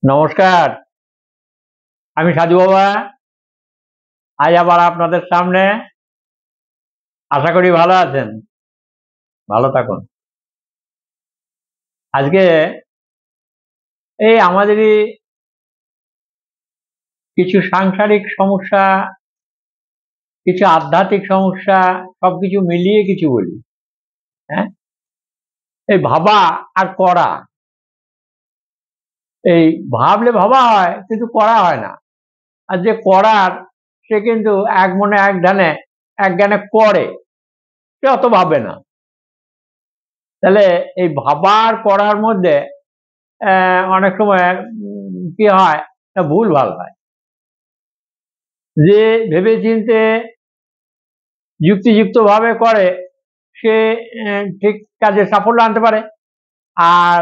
নমস্কার, আমি সাধু বাবা। আজ আবার আপনাদের সামনে। আশা করি ভালো আছেন, ভালো থাকুন। আজকে এই আমাদেরই কিছু সাংসারিক সমস্যা, কিছু আধ্যাত্মিক সমস্যা, সবকিছু মিলিয়ে কিছু বলি। হ্যাঁ, এই ভাবা আর করা, এই ভাবলে ভাবা হয় কিন্তু করা হয় না। আর যে করার, সে কিন্তু এক মনে এক ধ্যানে এক জ্ঞানে করে, সে অত ভাবে না। তাহলে এই ভাবার করার মধ্যে অনেক সময় কি হয়, ভুল ভাল হয়। যে ভেবেচিন্তে যুক্তিযুক্ত ভাবে করে, সে ঠিক কাজে সাফল্য আনতে পারে। আর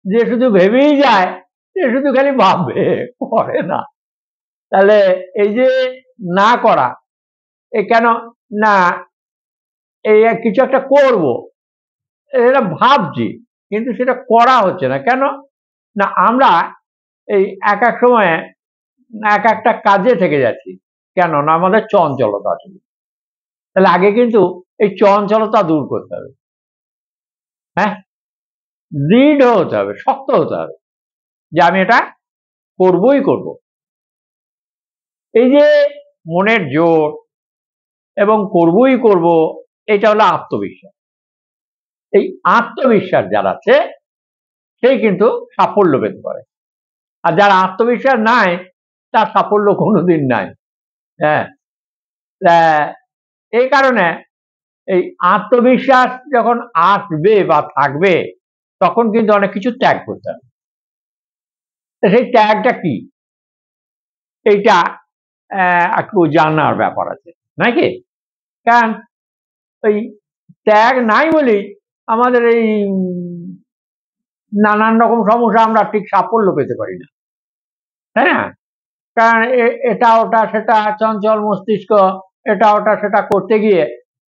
যে শুধু ভেবেই যায়, সে শুধু খালি ভাববে, করে না। তাহলে এই যে না করা, এ কেন না, এই কিছু একটা করব, এটা ভাবছি কিন্তু সেটা করা হচ্ছে না। কেন না, আমরা এই এক এক সময়ে এক একটা কাজে থেকে যাচ্ছি। কেন না, আমাদের চঞ্চলতা আছে। তাহলে আগে কিন্তু এই চঞ্চলতা দূর করতে হবে। হ্যাঁ, দৃঢ় হতে হবে, শক্ত হতে হবে যে আমি এটা করবই করব। এই যে মনের জোর এবং করবই করব, এটা হলো আত্মবিশ্বাস। এই আত্মবিশ্বাস যার আছে, সেই কিন্তু সাফল্য পেতে পারে। আর যার আত্মবিশ্বাস নাই, তার সাফল্য কোনোদিন নাই। হ্যাঁ, এই কারণে এই আত্মবিশ্বাস যখন আসবে বা থাকবে, তখন কিন্তু অনেক কিছু ত্যাগ করতে হবে। সেই ত্যাগটা কি, এইটা একটু জানার ব্যাপার আছে নাকি? কারণ ওই ত্যাগ নাই বলেই আমাদের এই নানান রকম সমস্যা, আমরা ঠিক সাফল্য পেতে পারি না, তাই না? কারণ এটা ওটা সেটা, চঞ্চল মস্তিষ্ক, এটা ওটা সেটা করতে গিয়ে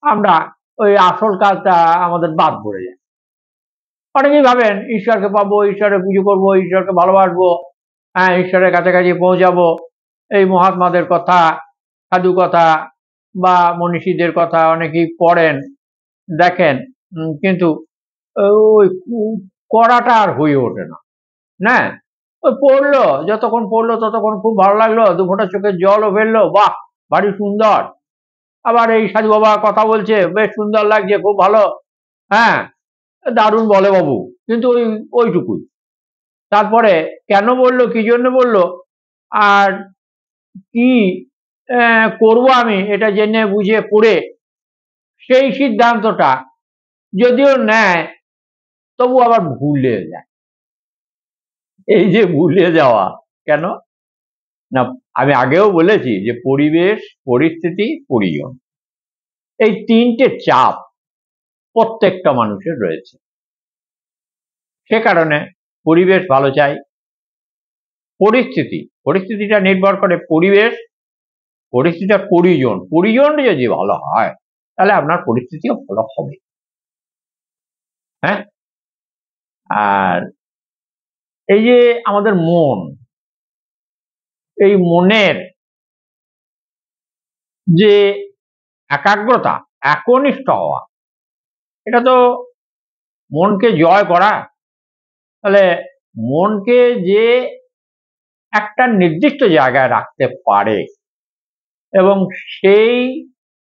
আমরা ওই আসল কাজটা আমাদের বাদ পড়ে যায়। অনেকেই ভাবেন ঈশ্বরকে পাবো, ঈশ্বরের পুজো করবো, ঈশ্বরকে ভালোবাসবো, হ্যাঁ, ঈশ্বরের কাছাকাছি পৌঁছাবো। এই মহাত্মাদের কথা, সাধু কথা বা মনীষীদের কথা অনেকেই পড়েন, দেখেন, কিন্তু ওই করাটা আর হয়ে ওঠে না। না, ওই পড়লো, যতক্ষণ পড়লো ততক্ষণ খুব ভালো লাগলো, দু ফোঁটা চোখের জলও ফেললো, বাহ ভারী সুন্দর। আবার এই সাধু বাবা কথা বলছে, বেশ সুন্দর লাগছে, খুব ভালো, হ্যাঁ, দারুণ বলে বাবু, কিন্তু ওইটুকুই। তারপরে কেন বললো, কি জন্য বললো, আর কি করব আমি, এটা জেনে বুঝে পড়ে সেই সিদ্ধান্তটা যদিও নেয়, তবু আবার ভুলে যায়। এই যে ভুলে যাওয়া, কেন না, আমি আগেও বলেছি যে পরিবেশ, পরিস্থিতি, পরিজন, এই তিনটে চাপ প্রত্যেকটা মানুষের রয়েছে। সে কারণে পরিবেশ ভালো চাই, পরিস্থিতিটা নির্ভর করে পরিবেশ, পরিস্থিতিটা পরিজন, পরিজনটা যদি ভালো হয়, তাহলে আপনার পরিস্থিতিও ভালো হবে। হ্যাঁ, আর এই যে আমাদের মন, এই মনের যে একাগ্রতা, একনিষ্ঠ হওয়া, এটা তো মনকে জয় করা। তাহলে মনকে যে একটা নির্দিষ্ট জায়গায় রাখতে পারে এবং সেই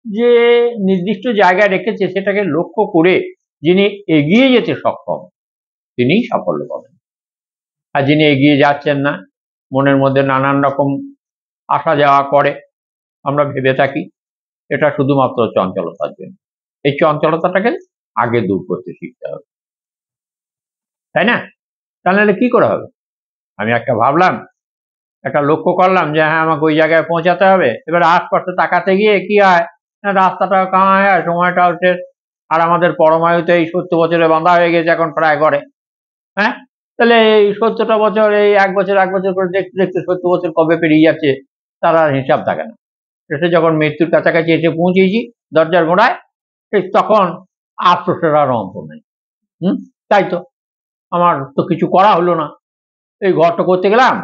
যে নির্দিষ্ট জায়গায় রেখেছে সেটাকে লক্ষ্য করে যিনি এগিয়ে যেতে সক্ষম, তিনিই সাফল্য পাবেন। আর যিনি এগিয়ে যাচ্ছেন না, মনের মধ্যে নানান রকম আসা যাওয়া করে, আমরা ভেবে থাকি এটা শুধুমাত্র চঞ্চলতার জন্য। এই চঞ্চলতাটাকে আগে দূর করতে শিখতে হবে, তাই না? তাহলে কি করে হবে? আমি একটা ভাবলাম, একটা লক্ষ্য করলাম যে হ্যাঁ, আমাকে ওই জায়গায় পৌঁছাতে হবে। এবার আশপাশে তাকাতে গিয়ে কি হয়, রাস্তাটা কামায় হয়, সময়টাও শেষ। আর আমাদের পরমায়ুতে এই 70 বছরে বাঁধা হয়ে গেছে এখন প্রায় করে। হ্যাঁ, তাহলে এই 70টা বছর, এই এক বছর করে দেখতে দেখতে 70 বছর কবে পেরিয়ে যাচ্ছে তার আর হিসাব থাকে না। শেষে যখন মৃত্যুর কাছাকাছি এসে পৌঁছেছি দরজার গোড়ায়, ঠিক তখন আফসোসের আর অন্ত নেই। তাই তো, আমার তো কিছু করা হলো না। এই ঘরটা করতে গেলাম,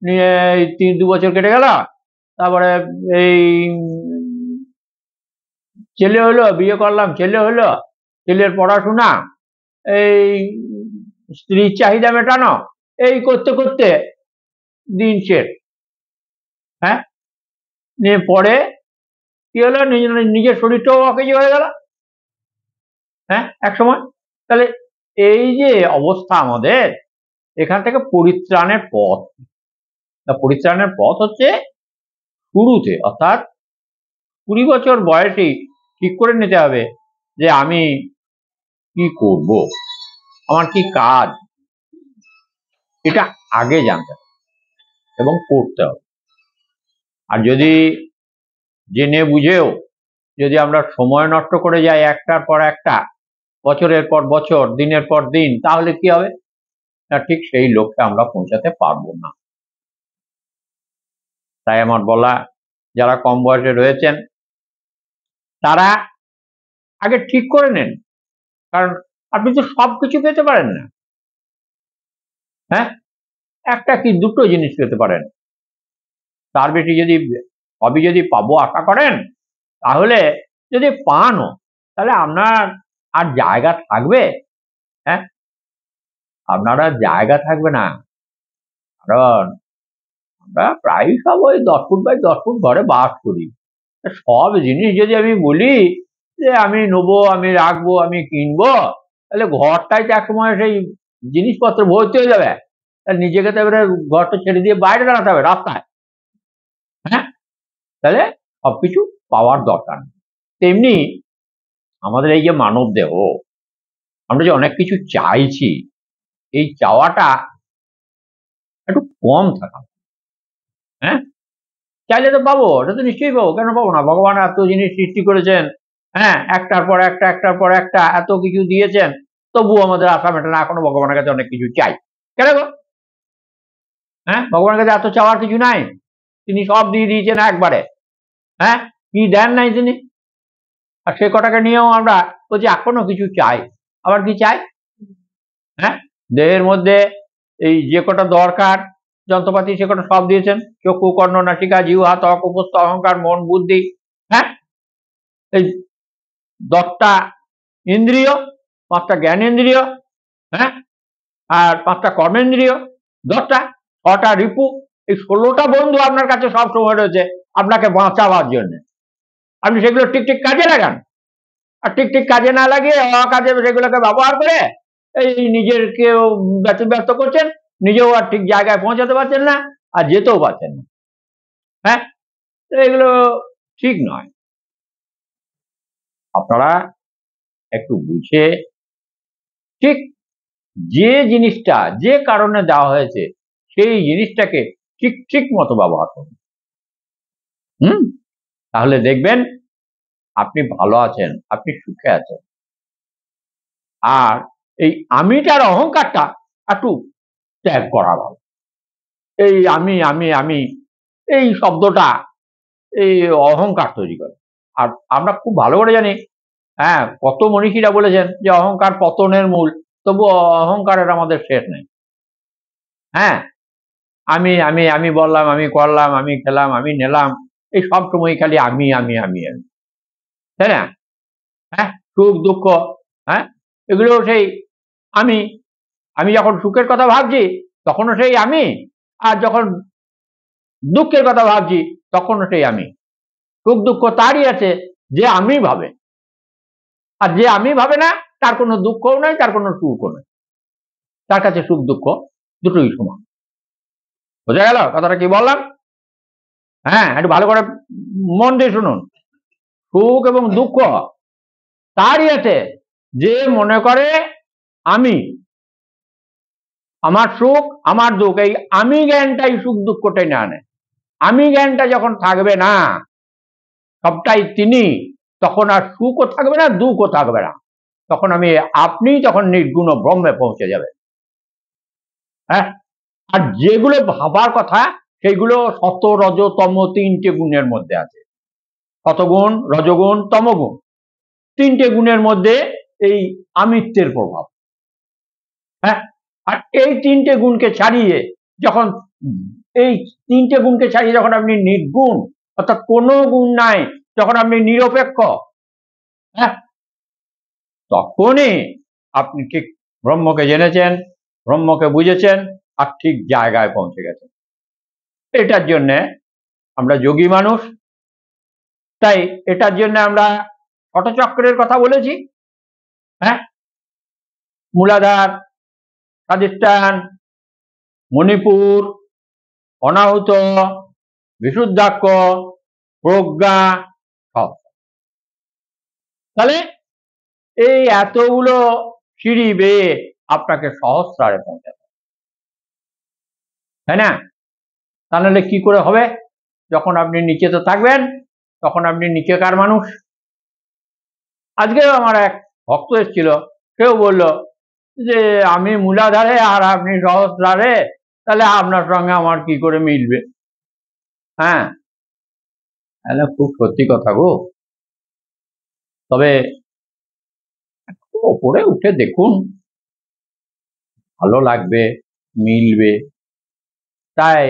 নিয়ে 2 বছর কেটে গেল, তারপরে এই ছেলে হলো, বিয়ে করলাম, ছেলে হলো, ছেলের পড়াশোনা, এই স্ত্রীর চাহিদা মেটানো, এই করতে করতে দিন শেষ। হ্যাঁ, নিয়ে পরে কি হলো, নিজের শরীরটাও অকেজ হয়ে গেল। হ্যাঁ, এক সময়। তাহলে এই যে অবস্থা আমাদের, এখান থেকে পরিত্রাণের পথ, পরিত্রাণের পথ হচ্ছে শুরুতে, অর্থাৎ 20 বছর বয়সেই ঠিক করে নিতে হবে যে আমি কি করব, আমার কি কাজ, এটা আগে জানতে হবে এবং করতে হবে। আর যদি জেনে বুঝেও যদি আমরা সময় নষ্ট করে যাই একটার পর একটা, বছরের পর বছর, দিনের পর দিন, তাহলে কি হবে না, ঠিক সেই লক্ষ্যে আমরা পৌঁছাতে পারবো না। তাই আমার বলা, যারা কম বয়সে রয়েছেন তারা আগে ঠিক করে নেন, কারণ আপনি তো সবকিছু পেতে পারেন না। হ্যাঁ, একটা কি দুটো জিনিস পেতে পারেন, তার বেশি যদি সবই যদি পাবো আশা করেন, তাহলে যদি পানও, তাহলে আপনার আর জায়গা থাকবে? হ্যাঁ, আপনার আর জায়গা থাকবে না। কারণ আমরা প্রায় সব ওই 10 ফুট বাই 10 ফুট ঘরে বাস করি। সব জিনিস যদি আমি বলি যে আমি নেবো, আমি রাখবো, আমি কিনবো, তাহলে ঘরটাই তো একসময় সেই জিনিসপত্র ভর্তি হয়ে যাবে। নিজেকে তো এবারে ঘরটা ছেড়ে দিয়ে বাইরে দাঁড়াতে হবে, রাস্তায়। হ্যাঁ, তাহলে সবকিছু পাওয়ার দরকার নেই। তেমনি আমাদের এই যে মানব দেহ, আমরা যে অনেক কিছু চাইছি, এই চাওয়াটা একটু কম থাকা। হ্যাঁ, চাইলে তো পাবো, এটা তো নিশ্চয়ই পাবো, কেন পাবো না? ভগবান এত জিনিস সৃষ্টি করেছেন, হ্যাঁ, একটার পর একটা, একটার পর একটা এত কিছু দিয়েছেন, তবু আমাদের আশা মেটে না, এখনো ভগবানের কাছে অনেক কিছু চাই। কেন গো? হ্যাঁ, ভগবানের কাছে এত চাওয়ার কিছু নাই? তিনি সব দিয়ে দিয়েছেন একবারে। হ্যাঁ, কি দেন নাই তিনি? আর সে কটাকে নিয়েও আমরা বলছি এখনো কিছু চাই। আবার কি চাই? হ্যাঁ, দেহের মধ্যে এই যে কটা দরকার যন্ত্রপাতি, সে কটা সব দিয়েছেন। চক্ষু, কর্ণ, নাসিকা, জিহ্বা, ত্বক, উপস্থ, অহংকার, মন, বুদ্ধি। হ্যাঁ, এই 10টা ইন্দ্রিয়, 5টা জ্ঞানেন্দ্রিয়, হ্যাঁ, আর 5টা কর্মেন্দ্রিয়, 10টা, 6টা রিপু, এই 16টা বন্ধু আপনার কাছে সব সময় রয়েছে আপনাকে বাঁচাবার জন্য। আপনি সেগুলো ঠিক ঠিক কাজে লাগান, আর ঠিক ঠিক কাজে না লাগিয়ে অকাজে সেগুলোকে ব্যবহার করে এই নিজেরকেও ব্যতিব্যস্ত করছেন, নিজেও আর ঠিক জায়গায় পৌঁছাতে পারছেন না, আর যেতেও পারছেন না। হ্যাঁ, এগুলো ঠিক নয়। আপনারা একটু বুঝে ঠিক যে জিনিসটা যে কারণে দেওয়া হয়েছে সেই জিনিসটাকে ঠিক ঠিক মতো ব্যবহার করুন। তাহলে দেখবেন আপনি ভালো আছেন, আপনি সুখে আছেন। আর এই আমিটার অহংকারটা একটু ত্যাগ করা ভালো। এই আমি আমি আমি এই শব্দটা এই অহংকার তৈরি করে। আর আমরা খুব ভালো করে জানি, হ্যাঁ, কত মনীষীরা বলেছেন যে অহংকার পতনের মূল, তবু অহংকারের আমাদের শেষ নেই। হ্যাঁ, আমি আমি আমি বললাম, আমি করলাম, আমি খেলাম, আমি নিলাম, এই সব সময় খালি আমি আমি আমি আমি, তাই না? হ্যাঁ, সুখ দুঃখ, হ্যাঁ, এগুলো সেই আমি। আমি যখন সুখের কথা ভাবছি তখনও সেই আমি, আর যখন দুঃখের কথা ভাবছি তখনও সেই আমি। সুখ দুঃখ তারই আছে যে আমি ভাবে, আর যে আমি ভাবে না তার কোনো দুঃখও নাই, তার কোনো সুখও নাই, তার কাছে সুখ দুঃখ দুটোই সমান। বোঝা গেল কথাটা কি বললাম? হ্যাঁ, একটু ভালো করে মন দিয়ে শুনুন। সুখ এবং দুঃখ তারই আছে যে মনে করে আমি, আমার সুখ আমার দুঃখ, এই আমি জ্ঞানটাই সুখ দুঃখটাই না আনে। আমি জ্ঞানটা যখন থাকবে না, সবটাই তিনি, তখন আর সুখও থাকবে না, দুঃখও থাকবে না, তখন আমি আপনি তখন নির্গুণ ব্রহ্মে পৌঁছে যাবে। হ্যাঁ, আর যেগুলো ভাবার কথা সেগুলো সত রজ তম 3টে গুণের মধ্যে আছে। সতগুণ, রজগুণ, তমগুণ, 3টে গুণের মধ্যে এই আমিত্বের প্রভাব। হ্যাঁ, আর এই তিনটে গুণকে ছাড়িয়ে যখন আপনি নির্গুণ, অর্থাৎ কোনো গুণ নাই, যখন আপনি নিরপেক্ষ, হ্যাঁ, তখনই আপনি ঠিক ব্রহ্মকে জেনেছেন, ব্রহ্মকে বুঝেছেন, আর ঠিক জায়গায় পৌঁছে গেছেন। এটার জন্যে আমরা যোগী মানুষ, তাই এটার জন্য আমরা শতচক্রের কথা বলেছি। হ্যাঁ, মূলাধার, স্বাধিষ্ঠান, মণিপুর, অনাহুত, বিশুদ্ধাক্ষ, প্রজ্ঞা, সব। তাহলে এই এতগুলো সিঁড়ি বেয়ে আপনাকে সহস্রারে পৌঁছাতে, তাই না? তাহলে কি করে হবে? যখন আপনি নিচেতে থাকবেন তখন আপনি নিচেকার মানুষ। আজকেও আমার এক ভক্ত এসেছিল, কেউ বলল যে আমি মূলাধারে আর আপনি সহস্রারে, তাহলে আপনার সঙ্গে আমার কি করে মিলবে? হ্যাঁ, খুব সত্যি কথা গো। তবে ওপরে উঠে দেখুন, ভালো লাগবে, মিলবে। তাই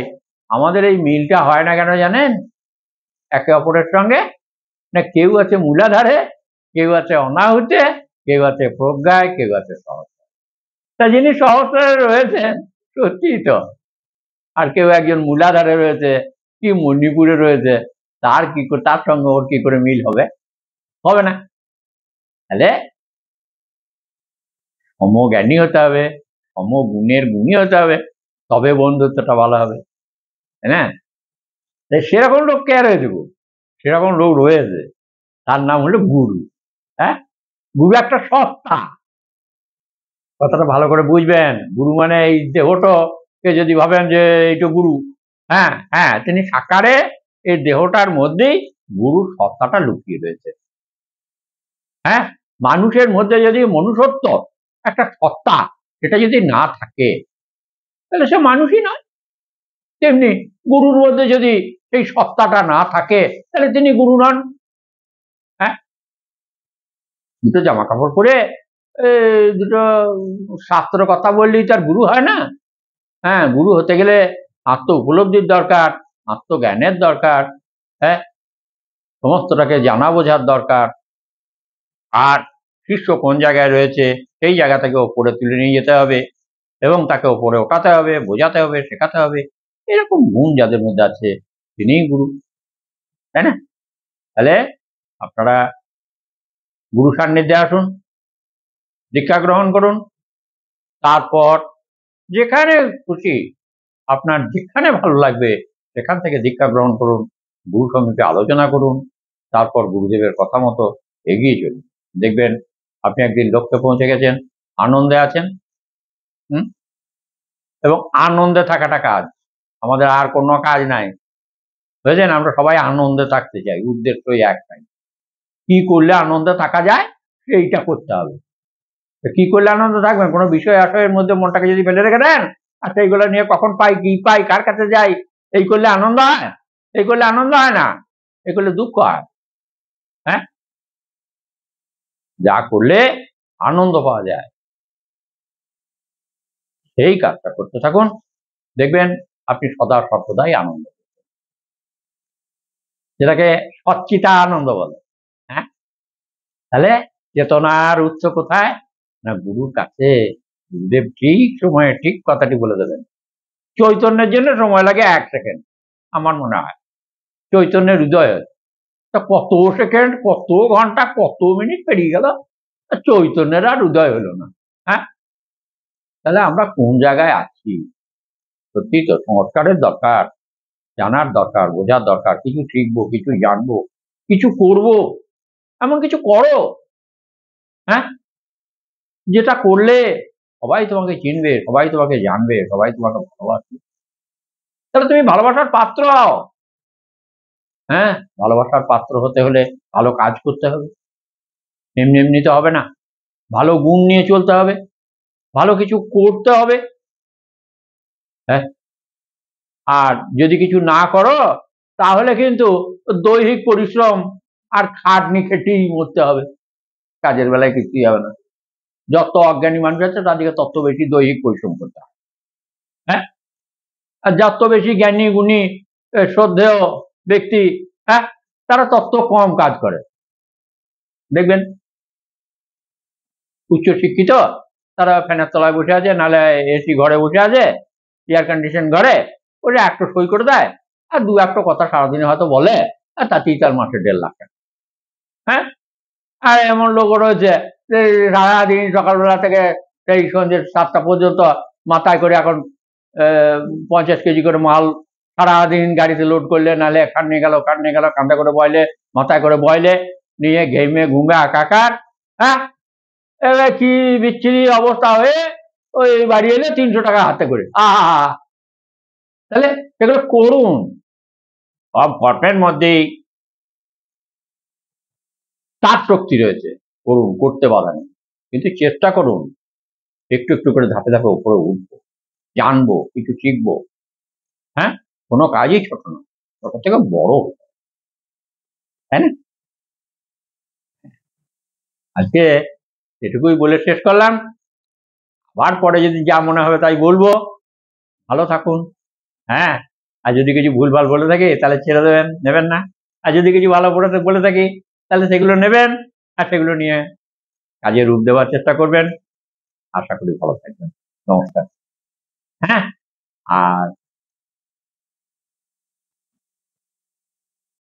আমাদের এই মিলটা হয় না কেন জানেন? একে অপরের সঙ্গে না, কেউ আছে মূলাধারে, কেউ আছে অনাহুতে, কেউ আছে প্রজ্ঞায়, কেউ আছে সহস্রায়। তা যিনি সহস্রায় রয়েছেন সত্যি তো, আর কেউ একজন মূলাধারে রয়েছে কি মণিপুরে রয়েছে, তার সঙ্গে ওর কি করে মিল হবে? হবে না। তাহলে সমজ্ঞানী হতে হবে, সমগুণের গুণী হতে হবে, তবে বন্ধুত্বটা ভালো হবে, তাই না? সেরকম লোক কে রয়েছে গো? সেরকম লোক রয়েছে, তার নাম হলো গুরু। হ্যাঁ, গুরু একটা সত্তা, কথাটা ভালো করে বুঝবেন। গুরু মানে এই দেহটাকে যদি ভাবেন যে এইটা গুরু, হ্যাঁ হ্যাঁ, তিনি সাকারে এই দেহটার মধ্যেই গুরুর সত্তাটা লুকিয়ে রয়েছে। হ্যাঁ, মানুষের মধ্যে যদি মনুষ্যত্ব একটা সত্তা, সেটা যদি না থাকে তাহলে সে মানুষই নয়। তেমনি গুরুর মধ্যে যদি সেই সত্তাটা না থাকে তাহলে তিনি গুরু নন। হ্যাঁ, দুটো জামা কাপড় পরে দুটো শাস্ত্র কথা বললেই তার গুরু হয় না। হ্যাঁ, গুরু হতে গেলে আত্ম উপলব্ধির দরকার, আত্মজ্ঞানের দরকার, হ্যাঁ, সমস্তটাকে জানা বোঝার দরকার, আর শিষ্য কোন জায়গায় রয়েছে সেই জায়গা থেকে ওপরে তুলে নিয়ে যেতে হবে, এবং তাকে ওপরে ওঠাতে হবে, বোঝাতে হবে, শেখাতে হবে। এরকম গুণ যাদের মধ্যে আছে তিনিই গুরু, তাই না? তাহলে আপনারা গুরু সান্নিধ্যে আসুন, দীক্ষা গ্রহণ করুন, তারপর যেখানে খুশি, আপনার যেখানে ভালো লাগবে সেখান থেকে দীক্ষা গ্রহণ করুন, গুরু সঙ্গে আলোচনা করুন, তারপর গুরুদেবের কথা মতো এগিয়ে চলুন। দেখবেন আপনি একদিন লক্ষ্যে পৌঁছে গেছেন, আনন্দে আছেন। এবং আনন্দে থাকাটা কাজ, আমাদের আর কোনো কাজ নাই, বুঝলেন? আমরা সবাই আনন্দে থাকতে চাই, উদ্দেশ্যই একটাই, কি করলে আনন্দে থাকা যায় সেইটা করতে হবে। কি করলে আনন্দ থাকবেন? কোনো বিষয় আশয়ের মধ্যে মনটাকে যদি ফেলে রেখে দেন, আর সেইগুলো নিয়ে কখন পাই, কি পাই, কার কাছে যাই, এই করলে আনন্দ হয়? এই করলে আনন্দ হয় না, এই করলে দুঃখ হয়। হ্যাঁ, যা করলে আনন্দ পাওয়া যায় সেই কাজটা করতে থাকুন, দেখবেন আপনি সদা সর্বদাই আনন্দ, যেটাকে সচ্চিতা আনন্দ বলে। হ্যাঁ, তাহলে চেতনার উৎস কোথায়? না, গুরুর কাছে। গুরুদেব ঠিক সময়ে ঠিক কথাটি বলে দেবেন। চৈতন্যের জন্য সময় লাগে 1 সেকেন্ড, আমার মনে হয়। চৈতন্যের হৃদয়ে তা কত সেকেন্ড, কত ঘন্টা, কত মিনিট পেরিয়ে গেল, চৈতন্যের আর হৃদয় হলো না। হ্যাঁ, তাহলে আমরা কোন জায়গায় আছি? সত্যি তো সংস্কারের দরকার, জানার দরকার, বোঝার দরকার, কিছু শিখবো, কিছু জানবো, কিছু করব, এমন কিছু করো, হ্যাঁ, যেটা করলে সবাই তোমাকে চিনবে, সবাই তোমাকে জানবে, সবাই তোমাকে ভালোবাসবে। তাহলে তুমি ভালোবাসার পাত্র হও। হ্যাঁ, ভালোবাসার পাত্র হতে হলে ভালো কাজ করতে হবে, এমনি এমনিতে হবে না, ভালো গুণ নিয়ে চলতে হবে, ভালো কিছু করতে হবে। হ্যাঁ, আর যদি কিছু না করো তাহলে কিন্তু দৈহিক পরিশ্রম আর খাটনি খেটেই মরতে হবে, কাজের বেলায় কিছুই হবে না। যত অজ্ঞানী মানুষ আছে তাদেরকে তত বেশি দৈহিক পরিশ্রম করতে হয়। হ্যাঁ, আর যত বেশি জ্ঞানী গুণী শ্রদ্ধেয় ব্যক্তি, হ্যাঁ, তারা তত কম কাজ করে। দেখবেন উচ্চ শিক্ষিত তারা ফ্যানের তলায় বসে আছে, নাহলে এসি ঘরে বসে আছে, এয়ার কন্ডিশন ঘরে, ওরা একটু সই করে দেয় আর দু একটা কথা সারাদিনে হয়তো বলে, আর তাতেই তার মাসে 1.5 লাখ টাকা। হ্যাঁ, আর এমন লোকও রয়েছে সারাদিন সকালবেলা থেকে সেই সন্ধ্যে 7টা পর্যন্ত মাথায় করে এখন 50 কেজি করে মাল সারাদিন গাড়িতে লোড করলে, নাহলে খান্নে গেল কান্দা করে বয়লে, মাথায় করে বয়লে নিয়ে ঘেমে ঘুমে একাকার। হ্যাঁ, এবার কি বিচ্ছিরি অবস্থা হয়ে ওই বাড়ি এলে 300 টাকা হাতে করে। তাহলে সেগুলো করুন, সব কর্মের মধ্যেই তার শক্তি রয়েছে, করুন, করতে বাধা নেই, কিন্তু চেষ্টা করুন একটু একটু করে ধাপে ধাপে উপরে উঠবো, জানবো, কিছু শিখবো। হ্যাঁ, কোনো কাজই ছোট না, ছোট থেকে বড়, তাই না? আজকে এটুকুই বলে শেষ করলাম, আবার পরে যদি যা মনে হবে তাই বলবো। ভালো থাকুন। হ্যাঁ, আর যদি কিছু ভুলভাল বলে থাকি তাহলে ছেড়ে দেবেন, নেবেন না। আর যদি কিছু ভালো বলে থাকি তাহলে সেগুলো নেবেন, আর সেগুলো নিয়ে কাজে রূপ দেওয়ার চেষ্টা করবেন। আশা করি ভালো থাকবেন। নমস্কার। হ্যাঁ, আর